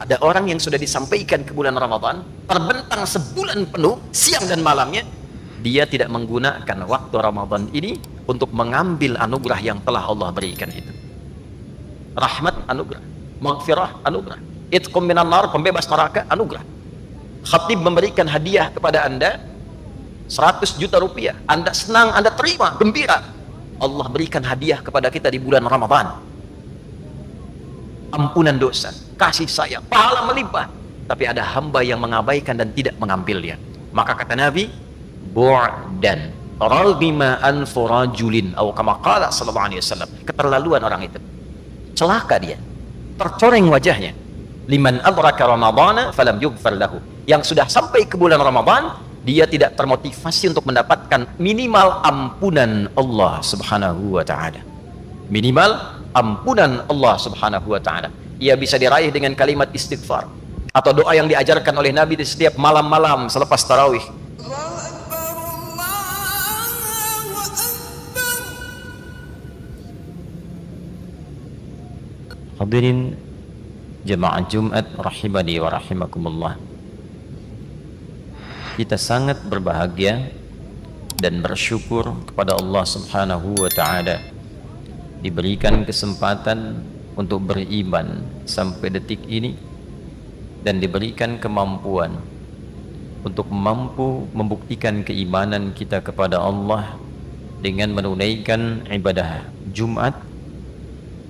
Ada orang yang sudah disampaikan ke bulan Ramadan, terbentang sebulan penuh, siang dan malamnya, dia tidak menggunakan waktu Ramadan ini untuk mengambil anugerah yang telah Allah berikan itu. Rahmat, anugerah. Maghfirah, anugerah. Itqum minan nar, pembebas neraka, anugerah. Khatib memberikan hadiah kepada Anda 100 juta rupiah. Anda senang, Anda terima, gembira. Allah berikan hadiah kepada kita di bulan Ramadan. Ampunan dosa, kasih sayang, pahala melimpah. Tapi ada hamba yang mengabaikan dan tidak mengambilnya. Maka kata Nabi, bu'dan raghima anfu rajulin atau kama qala sallallahu alaihi wasallam, keterlaluan orang itu, celaka dia, tercoreng wajahnya. Liman adraka ramadhana falam yughfar lahu, yang sudah sampai ke bulan Ramadan dia tidak termotivasi untuk mendapatkan minimal ampunan Allah subhanahu wa ta'ala. Minimal ampunan Allah subhanahu wa ta'ala. Ia bisa diraih dengan kalimat istighfar atau doa yang diajarkan oleh Nabi di setiap malam-malam selepas tarawih. Hadirin jemaah Jumat rahimani wa rahimakumullah, kita sangat berbahagia dan bersyukur kepada Allah subhanahu wa ta'ala diberikan kesempatan untuk beriman sampai detik ini dan diberikan kemampuan untuk mampu membuktikan keimanan kita kepada Allah dengan menunaikan ibadah Jumat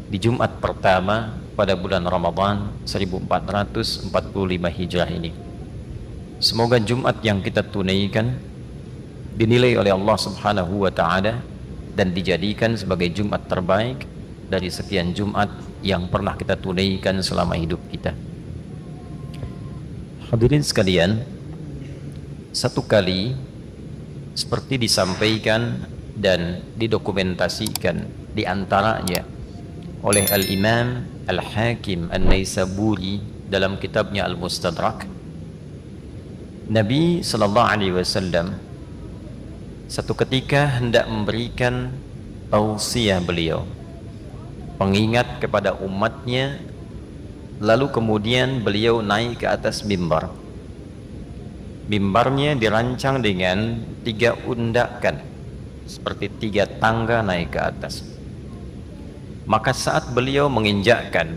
di Jumat pertama pada bulan Ramadan 1445 Hijrah ini. Semoga Jumat yang kita tunaikan dinilai oleh Allah subhanahu wa ta'ala dan dijadikan sebagai Jumat terbaik dari sekian Jumat yang pernah kita tunaikan selama hidup kita. Hadirin sekalian, satu kali seperti disampaikan dan didokumentasikan di antaranya oleh Al-Imam Al-Hakim An-Naisaburi dalam kitabnya Al-Mustadrak, Nabi sallallahu alaihi wasallam satu ketika hendak memberikan tausiah beliau, pengingat kepada umatnya, lalu kemudian beliau naik ke atas mimbar. Mimbarnya dirancang dengan 3 undakan, seperti 3 tangga naik ke atas. Maka saat beliau menginjakkan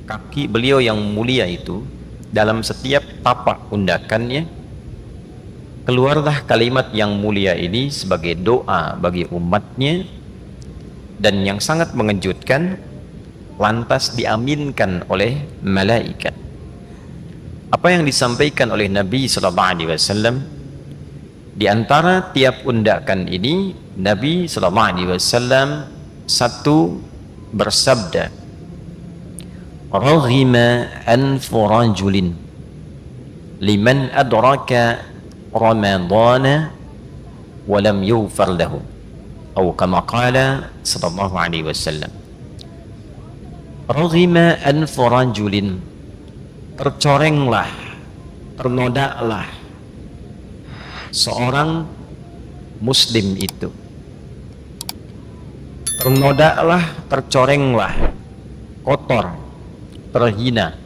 kaki beliau yang mulia itu dalam setiap tapak undakannya, keluarlah kalimat yang mulia ini sebagai doa bagi umatnya, dan yang sangat mengejutkan, lantas diaminkan oleh malaikat. Apa yang disampaikan oleh Nabi sallallahu alaihi wasallam? Di antara tiap undakan ini, Nabi sallallahu alaihi wasallam satu bersabda, raghima anfu rajulin liman adraka ramadhana wa lam yughfar lahu, atau kama qala sallallahu alaihi wasallam. Raghima anfu rajulin, tercorenglah, ternodaklah seorang muslim itu, ternodaklah, tercorenglah, kotor, terhina.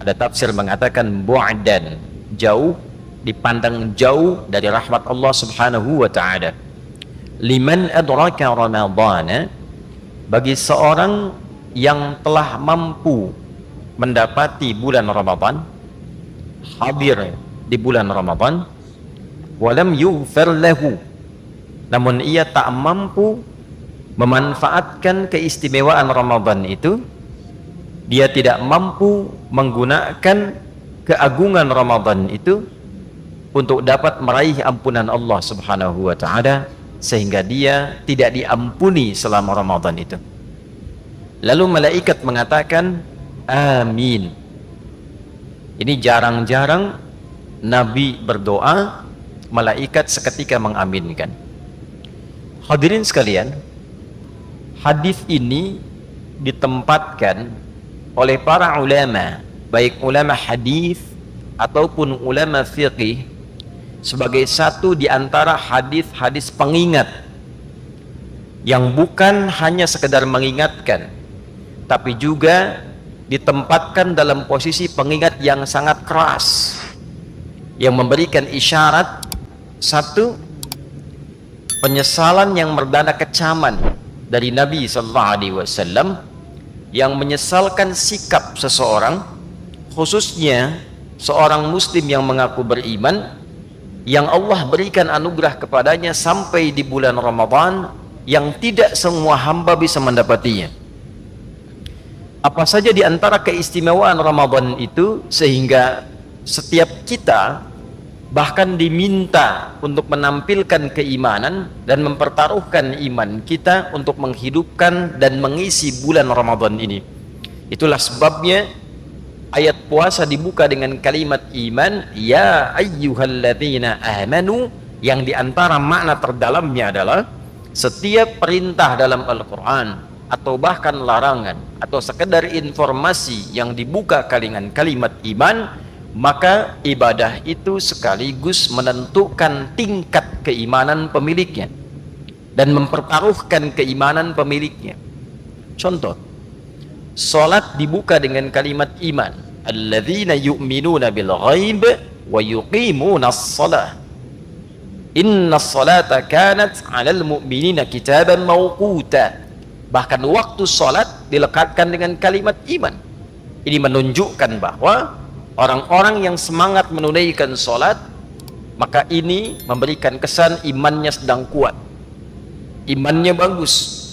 Ada tafsir mengatakan bu'dan, jauh, dipandang jauh dari rahmat Allah subhanahu wa ta'ala. Liman adraka ramadhana, bagi seorang yang telah mampu mendapati bulan Ramadan, hadir di bulan Ramadan, walam yughfar lahu, namun ia tak mampu memanfaatkan keistimewaan Ramadan itu, dia tidak mampu menggunakan keagungan Ramadan itu untuk dapat meraih ampunan Allah subhanahu wa ta'ala, sehingga dia tidak diampuni selama Ramadan itu. Lalu malaikat mengatakan amin. Ini jarang-jarang Nabi berdoa, malaikat seketika mengaminkan. Hadirin sekalian, hadis ini ditempatkan oleh para ulama, baik ulama hadis ataupun ulama fiqih, sebagai satu di antara hadis-hadis pengingat yang bukan hanya sekedar mengingatkan, tapi juga ditempatkan dalam posisi pengingat yang sangat keras, yang memberikan isyarat satu, penyesalan yang merdana kecaman dari Nabi sallallahu alaihi wasallam yang menyesalkan sikap seseorang, khususnya seorang muslim yang mengaku beriman, yang Allah berikan anugerah kepadanya sampai di bulan Ramadan yang tidak semua hamba bisa mendapatinya. Apa saja di antara keistimewaan Ramadan itu sehingga setiap kita bahkan diminta untuk menampilkan keimanan dan mempertaruhkan iman kita untuk menghidupkan dan mengisi bulan Ramadan ini. Itulah sebabnya ayat puasa dibuka dengan kalimat iman, ya ayyuhalladzina amanu, yang diantara makna terdalamnya adalah setiap perintah dalam Al-Quran atau bahkan larangan atau sekedar informasi yang dibuka dengan kalimat iman, maka ibadah itu sekaligus menentukan tingkat keimanan pemiliknya dan mempertaruhkan keimanan pemiliknya. Contoh, salat dibuka dengan kalimat iman, alladzina yu'minuna bil ghaib wa yuqimuna as-salah, inna as-salata kanat 'alal mu'minina kitaban mawquta. Bahkan waktu salat dilekatkan dengan kalimat iman. Ini menunjukkan bahwa orang-orang yang semangat menunaikan salat, maka ini memberikan kesan imannya sedang kuat, imannya bagus.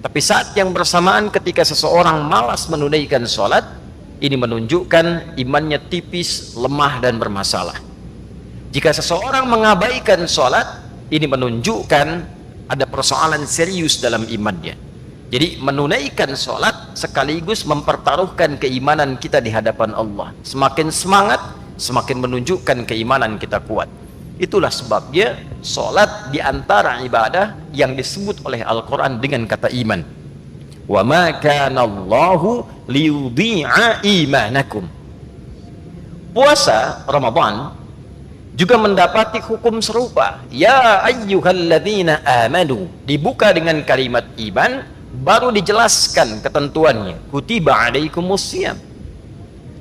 Tapi saat yang bersamaan ketika seseorang malas menunaikan salat, ini menunjukkan imannya tipis, lemah dan bermasalah. Jika seseorang mengabaikan salat, ini menunjukkan ada persoalan serius dalam imannya. Jadi menunaikan salat sekaligus mempertaruhkan keimanan kita di hadapan Allah. Semakin semangat, semakin menunjukkan keimanan kita kuat. Itulah sebabnya salat diantara ibadah yang disebut oleh Al-Quran dengan kata iman. Wa ma kana Allahu liyudhi'a imanakum. Puasa Ramadan juga mendapati hukum serupa. Ya ayyuhalladzina amanu, dibuka dengan kalimat iman, baru dijelaskan ketentuannya, kutiba alaikumusiyam.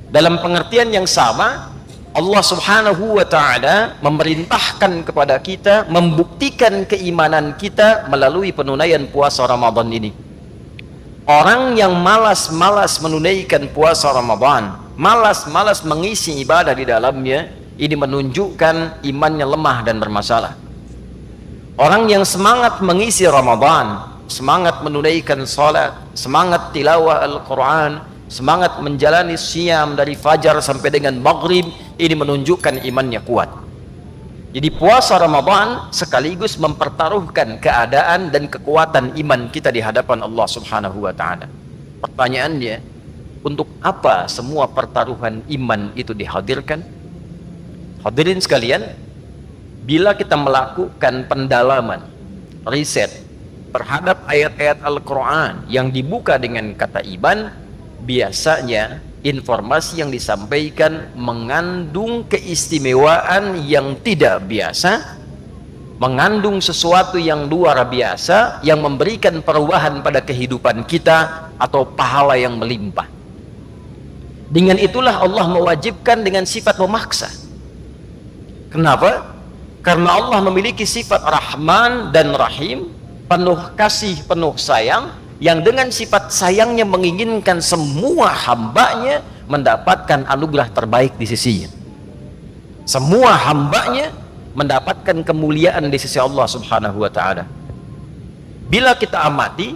Dalam pengertian yang sama, Allah subhanahu wa ta'ala memerintahkan kepada kita membuktikan keimanan kita melalui penunaian puasa Ramadan ini. Orang yang malas-malas menunaikan puasa Ramadan, malas-malas mengisi ibadah di dalamnya, ini menunjukkan imannya lemah dan bermasalah. Orang yang semangat mengisi Ramadan, semangat menunaikan salat, semangat tilawah Al-Quran, semangat menjalani siam dari fajar sampai dengan maghrib, ini menunjukkan imannya kuat. Jadi puasa Ramadan sekaligus mempertaruhkan keadaan dan kekuatan iman kita di hadapan Allah subhanahu wa ta'ala. Pertanyaannya, untuk apa semua pertaruhan iman itu dihadirkan? Hadirin sekalian, bila kita melakukan pendalaman, riset terhadap ayat-ayat Al-Quran yang dibuka dengan kata iman, biasanya informasi yang disampaikan mengandung keistimewaan yang tidak biasa, mengandung sesuatu yang luar biasa, yang memberikan perubahan pada kehidupan kita atau pahala yang melimpah. Dengan itulah Allah mewajibkan dengan sifat memaksa. Kenapa? Karena Allah memiliki sifat Rahman dan Rahim, penuh kasih, penuh sayang, yang dengan sifat sayangnya menginginkan semua hambanya mendapatkan anugerah terbaik di sisinya. Semua hambanya mendapatkan kemuliaan di sisi Allah subhanahu wa ta'ala. Bila kita amati,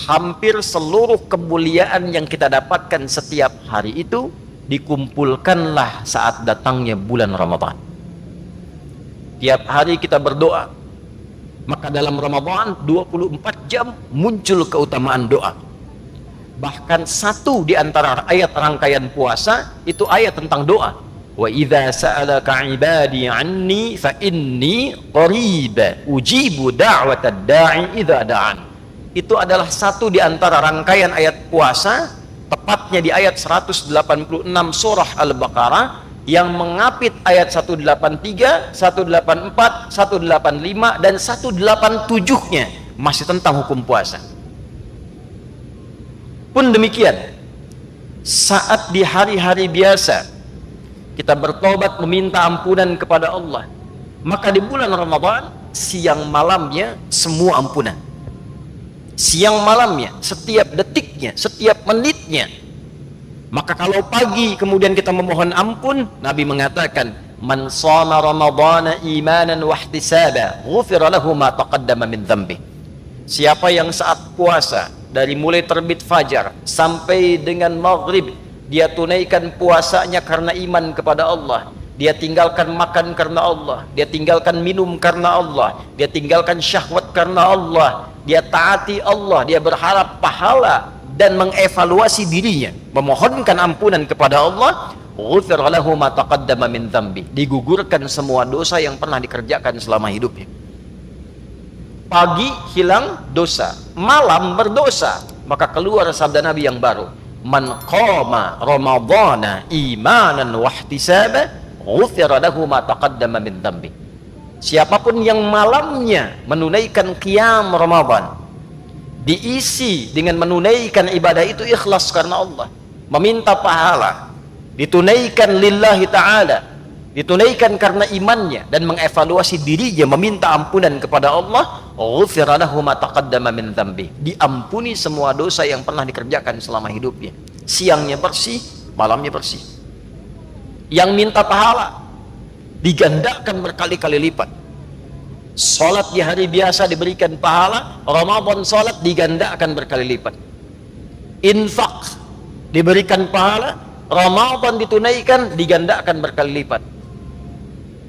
hampir seluruh kemuliaan yang kita dapatkan setiap hari itu dikumpulkanlah saat datangnya bulan Ramadan. Tiap hari kita berdoa, maka dalam Ramadan 24 jam muncul keutamaan doa. Bahkan satu di antara ayat rangkaian puasa itu ayat tentang doa. Wa idza sa'alaka 'ibadi 'anni fa inni qarib ujibu da'watad da'i idza da'an. Itu adalah satu di antara rangkaian ayat puasa, tepatnya di ayat 186 surah Al-Baqarah, yang mengapit ayat 183, 184, 185 dan 187-nya masih tentang hukum puasa. Pun demikian, saat di hari-hari biasa kita bertobat meminta ampunan kepada Allah, maka di bulan Ramadan siang malamnya semua ampunan. Siang malamnya, setiap detiknya, setiap menitnya. Maka kalau pagi kemudian kita memohon ampun, Nabi mengatakan, man shoma ramadhana imanan wa ihtisaba ghufira lahu ma taqaddama min dhanbi. Siapa yang saat puasa dari mulai terbit fajar sampai dengan maghrib dia tunaikan puasanya karena iman kepada Allah, dia tinggalkan makan karena Allah, dia tinggalkan minum karena Allah, dia tinggalkan syahwat karena Allah, dia taati Allah, dia berharap pahala dan mengevaluasi dirinya, memohonkan ampunan kepada Allah, ghufira lahu ma taqaddama min dhanbi, digugurkan semua dosa yang pernah dikerjakan selama hidupnya. Pagi hilang dosa, malam berdosa, maka keluar sabda Nabi yang baru, man qama ramadhana imanan wa ihtisaba ghufira lahu ma taqaddama min dhanbi. Siapapun yang malamnya menunaikan qiyam Ramadan, diisi dengan menunaikan ibadah itu ikhlas karena Allah, meminta pahala, ditunaikan lillahi ta'ala, ditunaikan karena imannya dan mengevaluasi dirinya, meminta ampunan kepada Allah, ghufira lahu ma taqaddama min dhanbi, diampuni semua dosa yang pernah dikerjakan selama hidupnya. Siangnya bersih, malamnya bersih. Yang minta pahala digandakan berkali-kali lipat. Salat di hari biasa diberikan pahala, Ramadan salat digandakan berkali lipat. Infak diberikan pahala, Ramadan ditunaikan digandakan berkali lipat.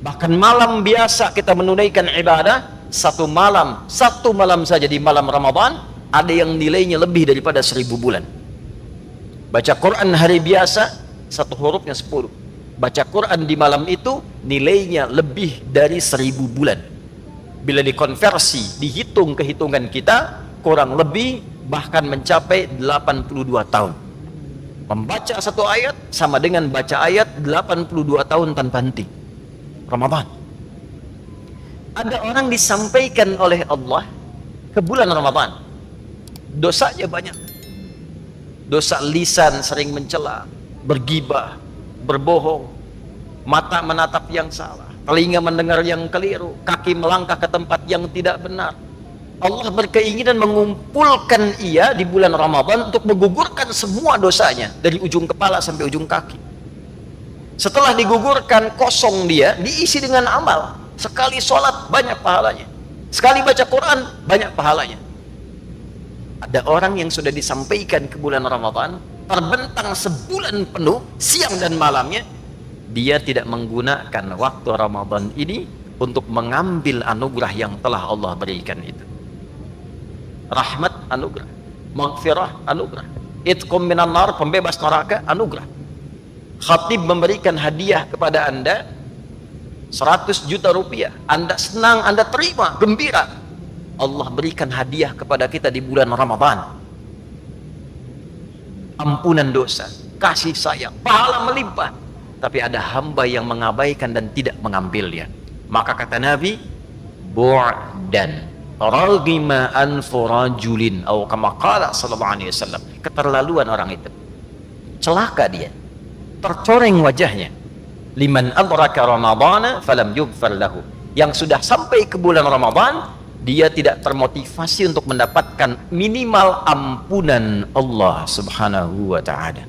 Bahkan malam biasa kita menunaikan ibadah, satu malam saja di malam Ramadan ada yang nilainya lebih daripada 1000 bulan. Baca Quran hari biasa satu hurufnya 10. Baca Quran di malam itu nilainya lebih dari 1000 bulan. Bila dikonversi, dihitung kehitungan kita, kurang lebih bahkan mencapai 82 tahun. Membaca satu ayat sama dengan baca ayat 82 tahun tanpa henti. Ramadan. Ada orang disampaikan oleh Allah ke bulan Ramadan, dosanya banyak. Dosa lisan sering mencela, bergibah, berbohong, mata menatap yang salah, telinga mendengar yang keliru, kaki melangkah ke tempat yang tidak benar. Allah berkeinginan mengumpulkan ia di bulan Ramadan untuk menggugurkan semua dosanya dari ujung kepala sampai ujung kaki. Setelah digugurkan, kosong dia, diisi dengan amal. Sekali sholat banyak pahalanya, sekali baca Quran banyak pahalanya. Ada orang yang sudah disampaikan ke bulan Ramadan, terbentang sebulan penuh siang dan malamnya, dia tidak menggunakan waktu Ramadan ini untuk mengambil anugerah yang telah Allah berikan itu. Rahmat anugerah, maghfirah anugerah, itqum minan nar, pembebas neraka anugerah. Khatib memberikan hadiah kepada Anda 100 juta rupiah, Anda senang, Anda terima, gembira. Allah berikan hadiah kepada kita di bulan Ramadan, ampunan dosa, kasih sayang, pahala melimpah. Tapi ada hamba yang mengabaikan dan tidak mengambilnya. Maka kata Nabi, bu'dan raghima anfu rajulin, atau kama qala sallallahu alaihi wasallam, keterlaluan orang itu, celaka dia, tercoreng wajahnya. Liman adraka ramadhana falam yughfar lahu, yang sudah sampai ke bulan Ramadan dia tidak termotivasi untuk mendapatkan minimal ampunan Allah subhanahu wa ta'ala.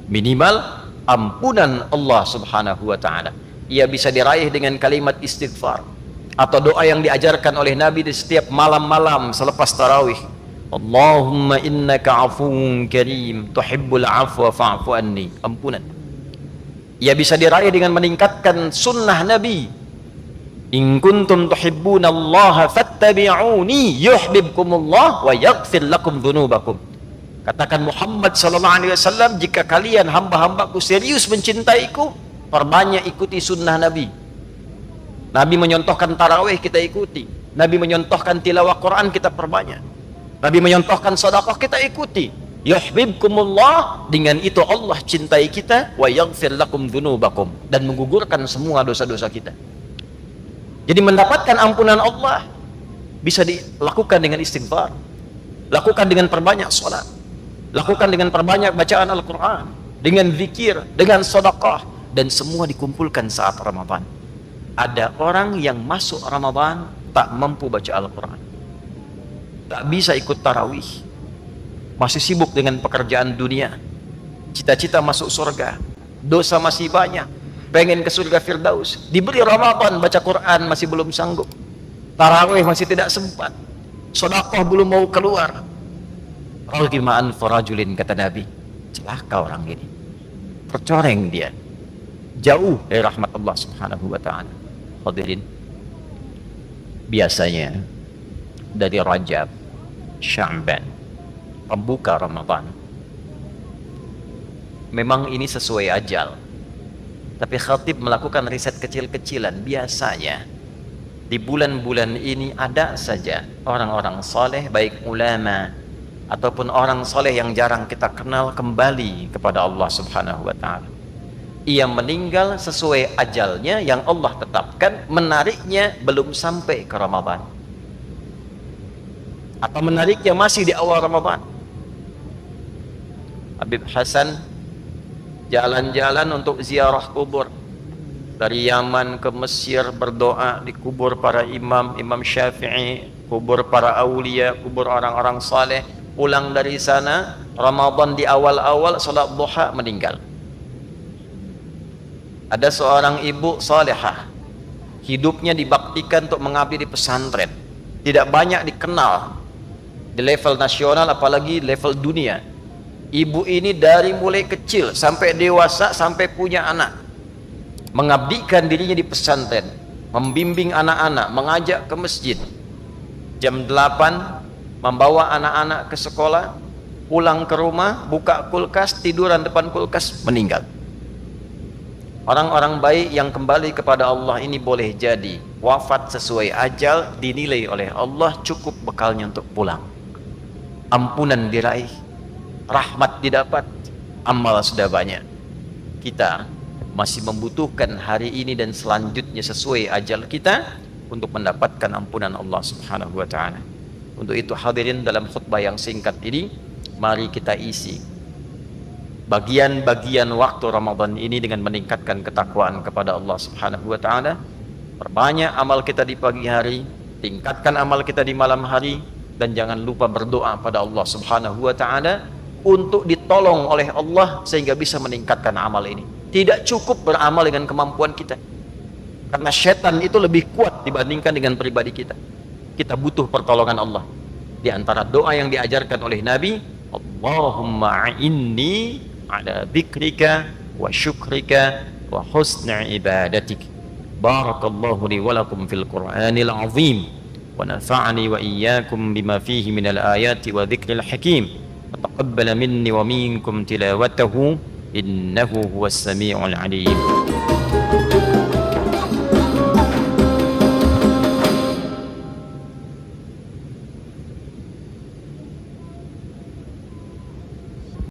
Minimal ampunan Allah subhanahu wa ta'ala. Ia bisa diraih dengan kalimat istighfar atau doa yang diajarkan oleh Nabi di setiap malam-malam selepas tarawih. Allahumma innaka afuwun karim tuhibbul afwa fa'fu anni, ampunan. Ia bisa diraih dengan meningkatkan sunnah Nabi. In kuntum tuhibbunallaha fattabi'uni yuhibbukumullah wa yaghfir lakum dzunubakum. Katakan Muhammad sallallahu alaihi wasallam, jika kalian hamba-hambaku serius mencintaiku, perbanyak ikuti sunnah Nabi. Nabi menyontohkan tarawih, kita ikuti. Nabi menyontohkan tilawah Quran, kita perbanyak. Nabi menyontohkan sedekah, kita ikuti. Yuhibbukumullah, dengan itu Allah cintai kita, wa yaghfir lakum dzunubakum, dan menggugurkan semua dosa-dosa kita. Jadi mendapatkan ampunan Allah bisa dilakukan dengan istighfar, lakukan dengan perbanyak salat, lakukan dengan perbanyak bacaan Al-Quran, dengan zikir, dengan sedekah, dan semua dikumpulkan saat Ramadan. Ada orang yang masuk Ramadan tak mampu baca Al-Quran, tak bisa ikut tarawih, masih sibuk dengan pekerjaan dunia, cita-cita masuk surga, dosa masih banyak, pengen ke surga Firdaus, diberi Ramadan baca Quran masih belum sanggup, tarawih masih tidak sempat, sedekah belum mau keluar. Raghima anfu rajulin, kata Nabi, celaka orang ini, tercoreng dia, jauh dari rahmat Allah Subhanahu wa ta'ala. Hadirin, biasanya dari Rajab, Sya'ban, pembuka Ramadan, memang ini sesuai ajal, tapi khatib melakukan riset kecil-kecilan. Biasanya di bulan-bulan ini ada saja orang-orang soleh, baik ulama ataupun orang soleh yang jarang kita kenal, kembali kepada Allah Subhanahu wa ta'ala. Ia meninggal sesuai ajalnya yang Allah tetapkan, menariknya belum sampai ke Ramadan, atau menariknya masih di awal Ramadan. Habib Hasan jalan-jalan untuk ziarah kubur, dari Yaman ke Mesir, berdoa di kubur para imam, Imam Syafi'i, kubur para aulia, kubur orang-orang saleh. Pulang dari sana Ramadan di awal-awal, salat duha, meninggal. Ada seorang ibu salehah, hidupnya dibaktikan untuk mengabdi di pesantren, tidak banyak dikenal di level nasional apalagi level dunia. Ibu ini dari mulai kecil sampai dewasa, sampai punya anak, mengabdikan dirinya di pesantren, membimbing anak-anak, mengajak ke masjid. Jam 8 membawa anak-anak ke sekolah, pulang ke rumah, buka kulkas, tiduran depan kulkas, meninggal. Orang-orang baik yang kembali kepada Allah ini boleh jadi wafat sesuai ajal, dinilai oleh Allah cukup bekalnya untuk pulang, ampunan diraih, rahmat didapat, amal sudah banyak. Kita masih membutuhkan hari ini dan selanjutnya sesuai ajal kita untuk mendapatkan ampunan Allah Subhanahu wa ta'ala. Untuk itu hadirin, dalam khutbah yang singkat ini, mari kita isi bagian-bagian waktu Ramadan ini dengan meningkatkan ketakwaan kepada Allah Subhanahu wa ta'ala. Perbanyak amal kita di pagi hari, tingkatkan amal kita di malam hari, dan jangan lupa berdoa pada Allah Subhanahu wa ta'ala untuk ditolong oleh Allah sehingga bisa meningkatkan amal ini. Tidak cukup beramal dengan kemampuan kita, karena setan itu lebih kuat dibandingkan dengan pribadi kita. Kita butuh pertolongan Allah. Di antara doa yang diajarkan oleh Nabi, Allahumma inni ala dzikrika wa syukrika wa husni ibadatik. Barakallahu li wa lakum fil Qur'anil azim wa nafa'ani wa iyyakum bima fihi minal ayati wa dzikril hakim. Taqabbal minni wa minkum tilawatahu innahu huwas samiul alim.